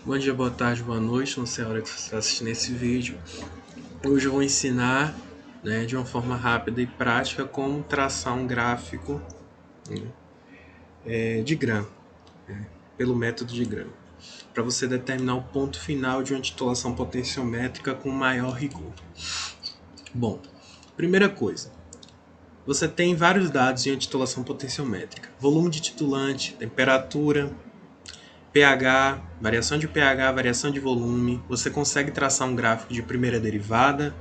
Bom dia, boa tarde, boa noite, não sei a hora que você está assistindo esse vídeo. Hoje eu vou ensinar, de uma forma rápida e prática como traçar um gráfico de Gram, pelo método de Gram, para você determinar o ponto final de uma titulação potenciométrica com maior rigor. Bom, primeira coisa, você tem vários dados em uma titulação potenciométrica: volume de titulante, temperatura, pH, variação de pH, variação de volume. Você consegue traçar um gráfico de primeira derivada,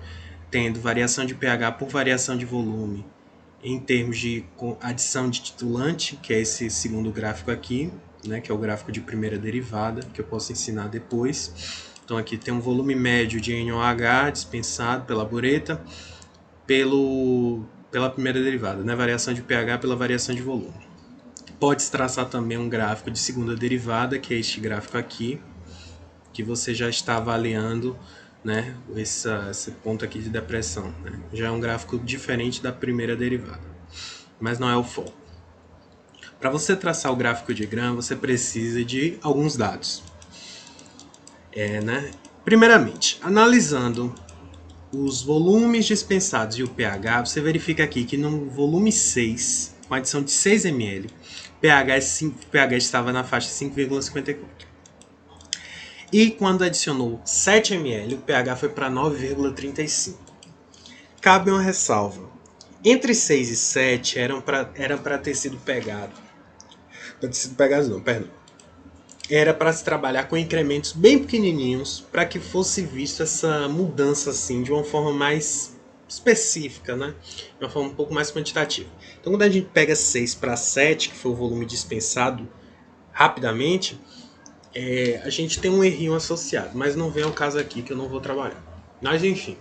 tendo variação de pH por variação de volume em termos de adição de titulante, que é esse segundo gráfico aqui, que é o gráfico de primeira derivada, que eu posso ensinar depois. Então aqui tem um volume médio de NOH dispensado pela bureta pela primeira derivada, variação de pH pela variação de volume. Pode traçar também um gráfico de segunda derivada, que é este gráfico aqui, que você já está avaliando, esse ponto aqui de depressão. Já é um gráfico diferente da primeira derivada, mas não é o foco. Para você traçar o gráfico de Gram, você precisa de alguns dados. Primeiramente, analisando os volumes dispensados e o pH, você verifica aqui que no volume 6, com adição de 6 ml, pH estava na faixa 5,54. E quando adicionou 7 ml, o pH foi para 9,35. Cabe uma ressalva. Entre 6 e 7 era para ter sido pegado. Era para se trabalhar com incrementos bem pequenininhos para que fosse visto essa mudança assim de uma forma mais específica, de uma forma um pouco mais quantitativa. Então, quando a gente pega 6 para 7, que foi o volume dispensado rapidamente, a gente tem um errinho associado, mas não vem ao caso aqui que eu não vou trabalhar. Mas enfim,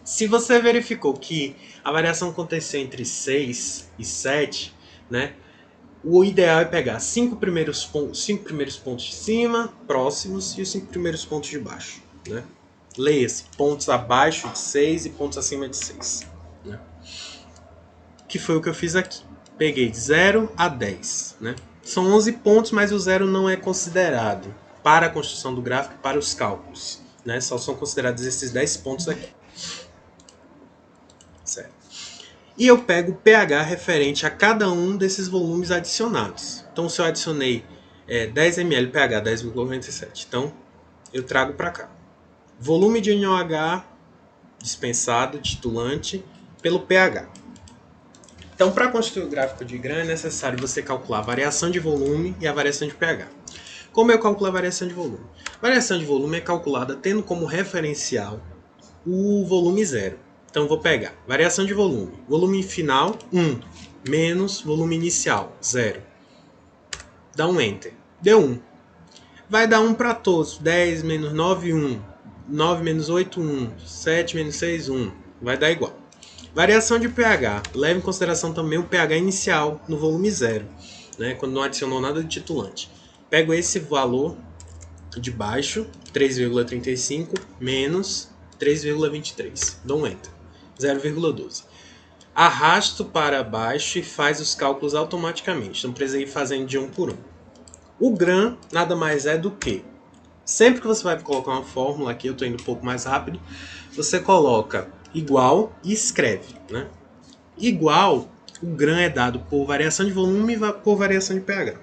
se você verificou que a variação aconteceu entre 6 e 7, o ideal é pegar 5 primeiros pontos de cima, próximos, e os 5 primeiros pontos de baixo. Leia-se pontos abaixo de 6 e pontos acima de 6. Que foi o que eu fiz aqui. Peguei de 0 a 10. São 11 pontos, mas o 0 não é considerado para a construção do gráfico e para os cálculos. Só são considerados esses 10 pontos aqui. Certo. E eu pego o pH referente a cada um desses volumes adicionados. Então, se eu adicionei 10 ml pH 10,97, então eu trago para cá. Volume de NOH dispensado, titulante, pelo pH. Então, para construir o gráfico de Gram, é necessário você calcular a variação de volume e a variação de pH. Como eu calculo a variação de volume? A variação de volume é calculada tendo como referencial o volume 0. Então, vou pegar variação de volume. Volume final, 1, menos volume inicial, 0. Dá um Enter. Deu 1. Vai dar 1 para todos. 10 menos 9, 1. 9 menos 8, 1. 7 menos 6, 1. Vai dar igual. Variação de pH. Leve em consideração também o pH inicial no volume 0, quando não adicionou nada de titulante. Pego esse valor de baixo, 3,35, menos 3,23. Dou um Enter. 0,12. Arrasto para baixo e faz os cálculos automaticamente. Não precisa ir fazendo de um por um. O Gram nada mais é do que, sempre que você vai colocar uma fórmula, aqui eu estou indo um pouco mais rápido, você coloca igual e escreve. Igual, o Gram é dado por variação de volume e por variação de pH.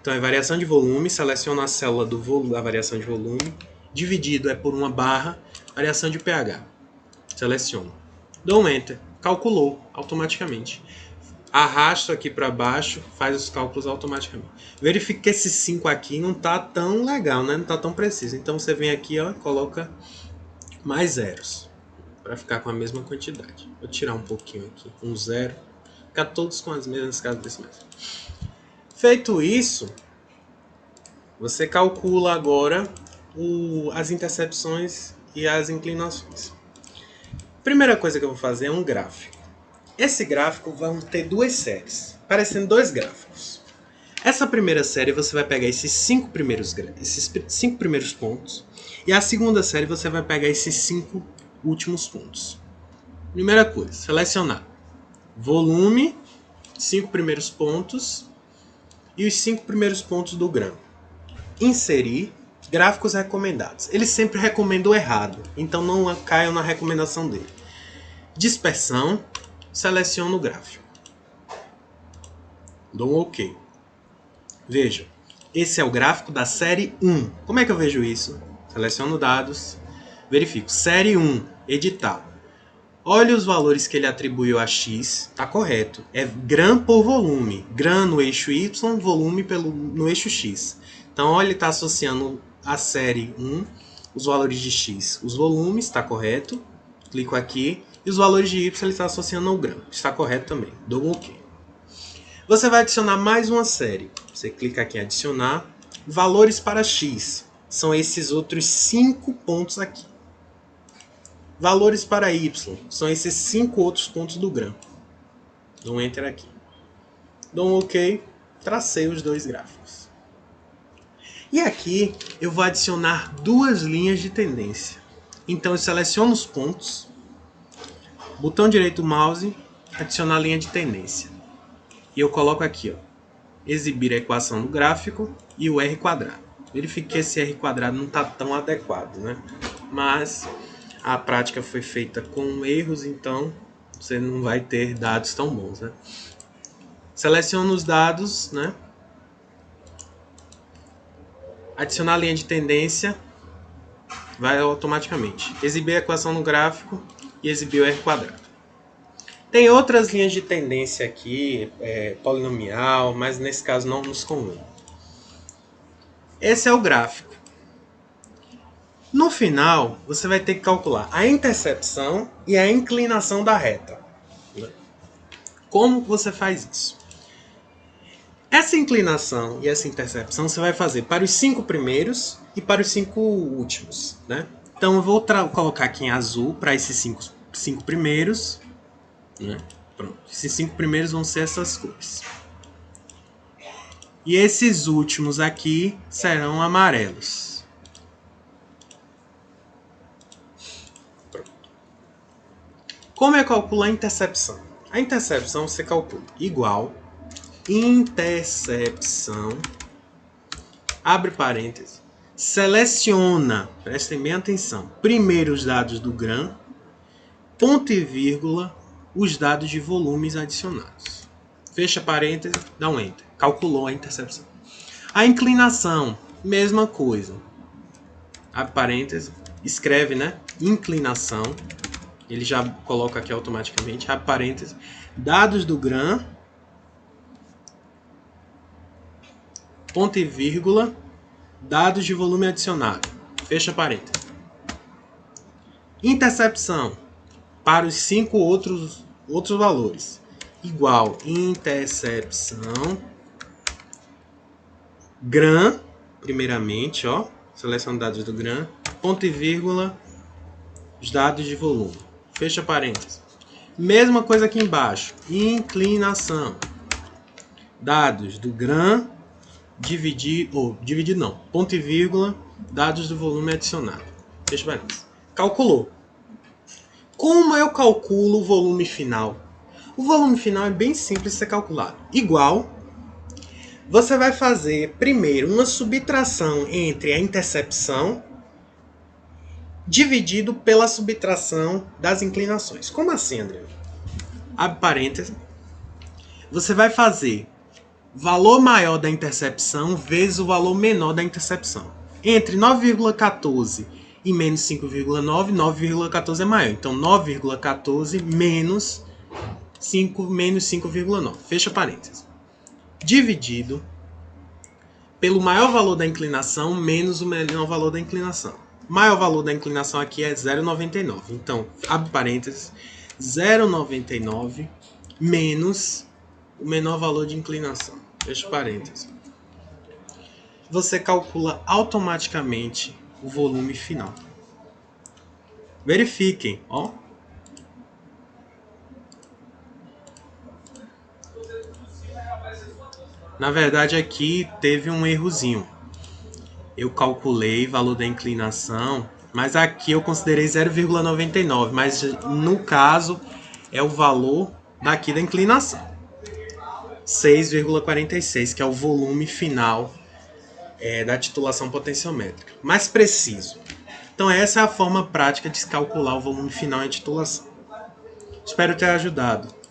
Então é variação de volume, seleciona a célula da variação de volume, dividido é por uma barra, variação de pH. Seleciono. Dou um Enter. Calculou automaticamente. Arrasto aqui para baixo, faz os cálculos automaticamente. Verifique que esse 5 aqui não está tão legal, não está tão preciso. Então você vem aqui e coloca mais zeros, para ficar com a mesma quantidade. Vou tirar um pouquinho aqui, um 0. Ficar todos com as mesmas casas decimais. Feito isso, você calcula agora as intercepções e as inclinações. Primeira coisa que eu vou fazer é um gráfico. Esse gráfico vai ter duas séries, parecendo dois gráficos. Essa primeira série você vai pegar esses 5 primeiros pontos, e a segunda série você vai pegar esses 5 últimos pontos. Primeira coisa, selecionar volume, 5 primeiros pontos e os 5 primeiros pontos do Gram. Inserir Gráficos recomendados. Ele sempre recomenda o errado, então não caiam na recomendação dele. Dispersão, seleciono o gráfico. Dou um OK. Veja, esse é o gráfico da série 1. Como é que eu vejo isso? Seleciono dados, verifico. Série 1, editar. Olha os valores que ele atribuiu a X, tá correto. É grã por volume. Grã no eixo Y, volume no eixo X. Então, olha, ele está associando a série 1, os valores de X, os volumes, está correto. Clico aqui. E os valores de Y ele está associando ao grã. Está correto também. Dou um OK. Você vai adicionar mais uma série. Você clica aqui em adicionar. Valores para X. São esses outros 5 pontos aqui. Valores para Y. São esses 5 outros pontos do grã. Dou um Enter aqui. Dou um OK. Tracei os dois gráficos. E aqui eu vou adicionar 2 linhas de tendência. Então eu seleciono os pontos. Botão direito do mouse. Adicionar linha de tendência. E eu coloco aqui, ó, exibir a equação do gráfico e o R quadrado. Verifique que esse R quadrado não está tão adequado, né? Mas a prática foi feita com erros, então você não vai ter dados tão bons, né? Seleciono os dados, né? Adicionar a linha de tendência, vai automaticamente. Exibir a equação no gráfico e exibir o R quadrado. Tem outras linhas de tendência aqui, polinomial, mas nesse caso não nos convém. Esse é o gráfico. No final, você vai ter que calcular a intercepção e a inclinação da reta. Como você faz isso? Essa inclinação e essa intercepção você vai fazer para os 5 primeiros e para os 5 últimos, né? Então eu vou colocar aqui em azul para esses 5 primeiros. Né? Pronto. Esses 5 primeiros vão ser essas cores. E esses últimos aqui serão amarelos. Pronto. Como eu calculo a intercepção? A intercepção você calcula igual intercepção, abre parênteses, seleciona, prestem bem atenção, primeiro os dados do grã, ponto e vírgula, os dados de volumes adicionados. Fecha parênteses, dá um Enter. Calculou a intercepção. A inclinação, mesma coisa. Abre parênteses, escreve, né? Inclinação. Ele já coloca aqui automaticamente. Abre parênteses. Dados do grã. Ponto e vírgula. Dados de volume adicionado. Fecha parênteses. Intercepção. Para os 5 outros valores. Igual intercepção. Grã. Primeiramente, ó. Seleção de dados do grã. Ponto e vírgula. Os dados de volume. Fecha parênteses. Mesma coisa aqui embaixo. Inclinação. Dados do grã. Dividido não. Ponto e vírgula. Dados do volume adicionado. Fecha parênteses. Calculou. Como eu calculo o volume final? O volume final é bem simples de ser calculado. Igual, você vai fazer primeiro uma subtração entre a intercepção dividido pela subtração das inclinações. Como assim, André? Abre parênteses. Você vai fazer valor maior da intercepção vezes o valor menor da intercepção. Entre 9,14 e menos 5,9, 9,14 é maior. Então, 9,14 menos 5,9. Fecha parênteses. Dividido pelo maior valor da inclinação menos o menor valor da inclinação. O maior valor da inclinação aqui é 0,99. Então, abre parênteses. 0,99 menos o menor valor de inclinação. Fecha parênteses. Você calcula automaticamente o volume final. Verifiquem, ó. Na verdade aqui teve um errozinho. Eu calculei o valor da inclinação, mas aqui eu considerei 0,99, mas no caso é o valor daqui da inclinação. 6,46, que é o volume final da titulação potenciométrica. Mais preciso. Então essa é a forma prática de se calcular o volume final em titulação. Espero ter ajudado.